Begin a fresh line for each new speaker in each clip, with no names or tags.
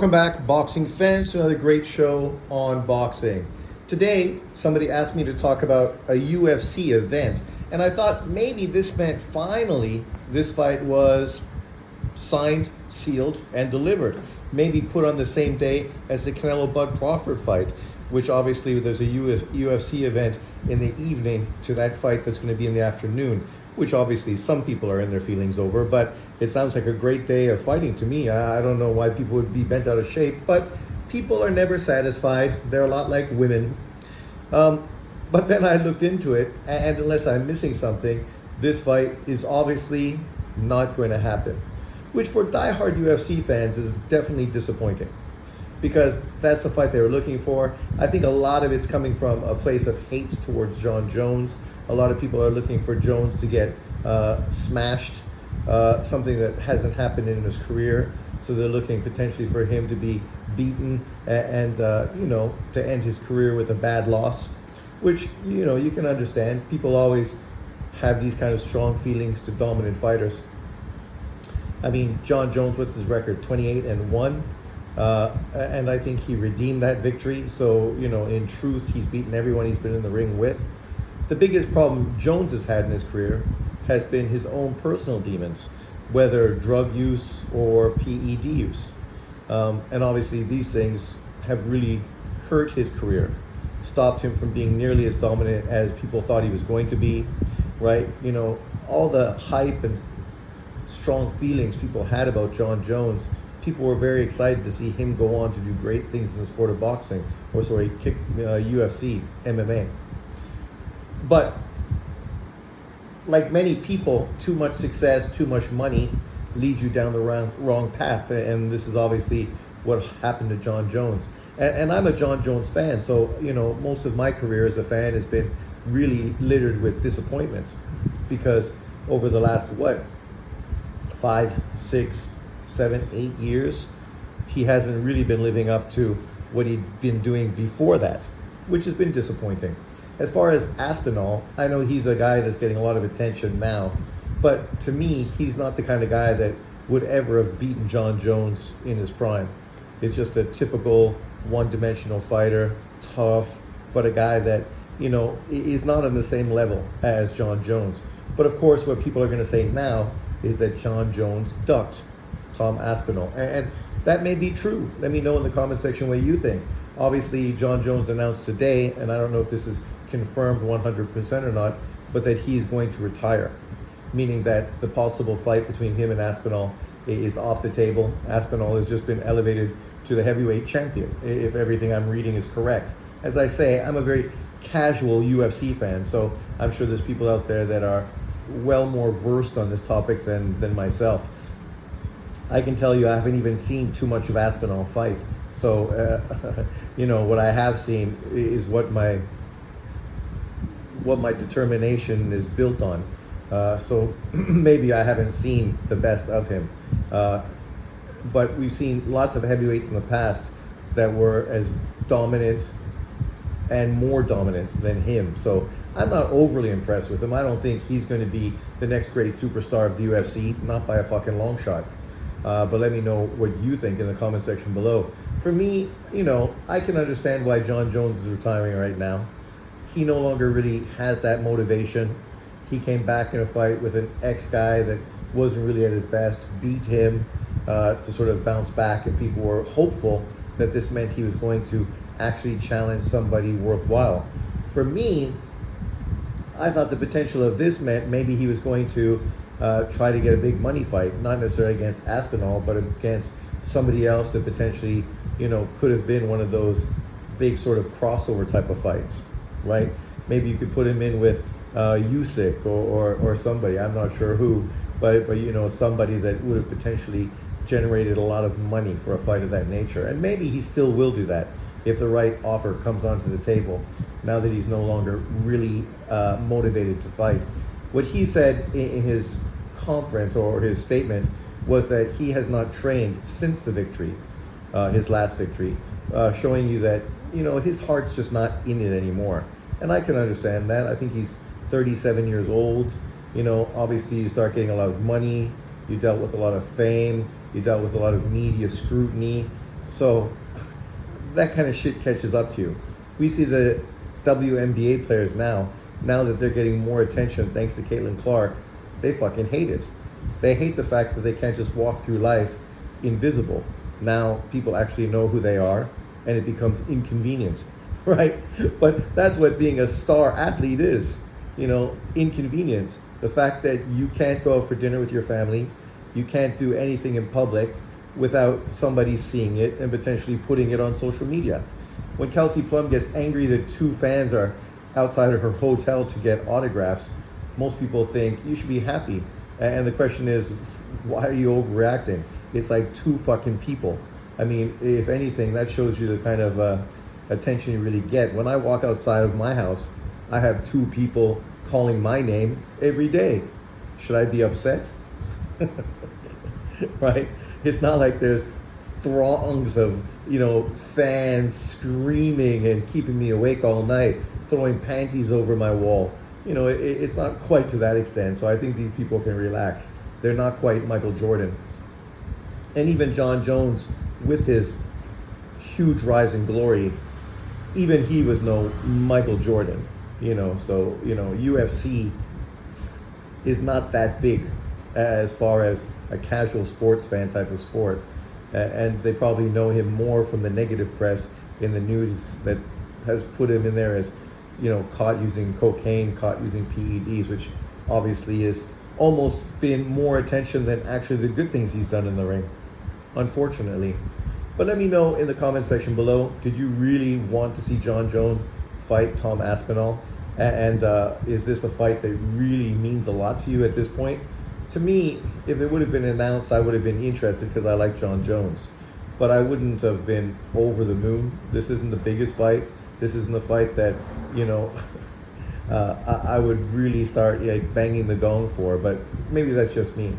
Welcome back, boxing fans, to another great show on boxing. Today, somebody asked me to talk about a UFC event, and I thought maybe this meant finally this fight was signed, sealed, and delivered. Maybe put on the same day as the Canelo Bud Crawford fight, which obviously there's a UFC event in the evening to that fight that's going to be in the afternoon, which obviously some people are in their feelings over, but it sounds like a great day of fighting to me. I don't know why people would be bent out of shape, but people are never satisfied. They're a lot like women. But then I looked into it, and unless I'm missing something, this fight is obviously not going to happen, which for diehard UFC fans is definitely disappointing, because that's the fight they were looking for. I think a lot of it's coming from a place of hate towards Jon Jones. A lot of people are looking for Jones to get smashed, something that hasn't happened in his career. So they're looking potentially for him to be beaten and to end his career with a bad loss, which, you can understand. People always have these kind of strong feelings to dominant fighters. I mean, Jon Jones, what's his record? 28-1. And I think he redeemed that victory. So, in truth, he's beaten everyone he's been in the ring with. The biggest problem Jones has had in his career has been his own personal demons, whether drug use or PED use. And obviously these things have really hurt his career, stopped him from being nearly as dominant as people thought he was going to be, right? All the hype and strong feelings people had about Jon Jones, people were very excited to see him go on to do great things in the sport of boxing, UFC, MMA. But like many people, too much success, too much money leads you down the wrong path. And this is obviously what happened to Jon Jones. And I'm a Jon Jones fan, so most of my career as a fan has been really littered with disappointment, because over the last 5, 6, 7, 8 years, he hasn't really been living up to what he'd been doing before that, which has been disappointing. As far as Aspinall, I know he's a guy that's getting a lot of attention now, but to me, he's not the kind of guy that would ever have beaten Jon Jones in his prime. He's just a typical one-dimensional fighter, tough, but a guy that, is not on the same level as Jon Jones. But of course, what people are going to say now is that Jon Jones ducked Tom Aspinall. And that may be true. Let me know in the comment section what you think. Obviously, Jon Jones announced today, and I don't know if this is confirmed 100% or not, but that he's going to retire, meaning that the possible fight between him and Aspinall is off the table. Aspinall has just been elevated to the heavyweight champion, if everything I'm reading is correct. As I say, I'm a very casual UFC fan, so I'm sure there's people out there that are well more versed on this topic than myself. I can tell you I haven't even seen too much of Aspinall fight. So, what I have seen is what my determination is built on. So maybe I haven't seen the best of him. But we've seen lots of heavyweights in the past that were as dominant and more dominant than him. So I'm not overly impressed with him. I don't think he's going to be the next great superstar of the UFC, not by a fucking long shot. But let me know what you think in the comment section below. For me, I can understand why Jon Jones is retiring right now. He no longer really has that motivation. He came back in a fight with an ex-guy that wasn't really at his best, beat him to sort of bounce back, and people were hopeful that this meant he was going to actually challenge somebody worthwhile. For me, I thought the potential of this meant maybe he was going to try to get a big money fight, not necessarily against Aspinall, but against somebody else that potentially, could have been one of those big sort of crossover type of fights, right? Maybe you could put him in with Usyk or somebody, I'm not sure who, but somebody that would have potentially generated a lot of money for a fight of that nature. And maybe he still will do that if the right offer comes onto the table, now that he's no longer really motivated to fight. What he said in his conference or his statement was that he has not trained since the victory, his last victory, showing you that, his heart's just not in it anymore. And I can understand that. I think he's 37 years old. Obviously you start getting a lot of money, you dealt with a lot of fame, you dealt with a lot of media scrutiny, So that kind of shit catches up to you. We see the WNBA players now that they're getting more attention thanks to Caitlin Clark, they fucking hate it. They hate the fact that they can't just walk through life invisible. Now people actually know who they are, and it becomes inconvenient, right? But that's what being a star athlete is, inconvenience. The fact that you can't go out for dinner with your family, you can't do anything in public without somebody seeing it and potentially putting it on social media. When Kelsey Plum gets angry that two fans are outside of her hotel to get autographs, most people think you should be happy. And the question is, why are you overreacting? It's like two fucking people. I mean, if anything, that shows you the kind of attention you really get. When I walk outside of my house, I have two people calling my name every day. Should I be upset? Right? It's not like there's throngs of, fans screaming and keeping me awake all night, throwing panties over my wall. It's not quite to that extent. So I think these people can relax. They're not quite Michael Jordan. And even Jon Jones, with his huge rise in glory, even he was no Michael Jordan. So UFC is not that big as far as a casual sports fan type of sports. And they probably know him more from the negative press in the news that has put him in there as, caught using cocaine, caught using PEDs, which obviously has almost been more attention than actually the good things he's done in the ring, unfortunately. But let me know in the comment section below, did you really want to see Jon Jones fight Tom Aspinall? And is this a fight that really means a lot to you at this point? To me, if it would have been announced, I would have been interested because I like Jon Jones. But I wouldn't have been over the moon. This isn't the biggest fight. This isn't the fight that, I would really start banging the gong for. But maybe that's just me.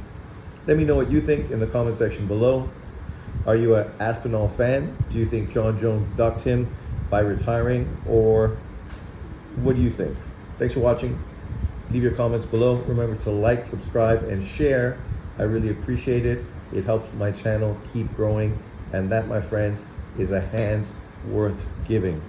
Let me know what you think in the comment section below. Are you an Aspinall fan? Do you think Jon Jones ducked him by retiring? Or what do you think? Thanks for watching. Leave your comments below. Remember to like, subscribe, and share. I really appreciate it. It helps my channel keep growing. And that, my friends, is a hand worth giving.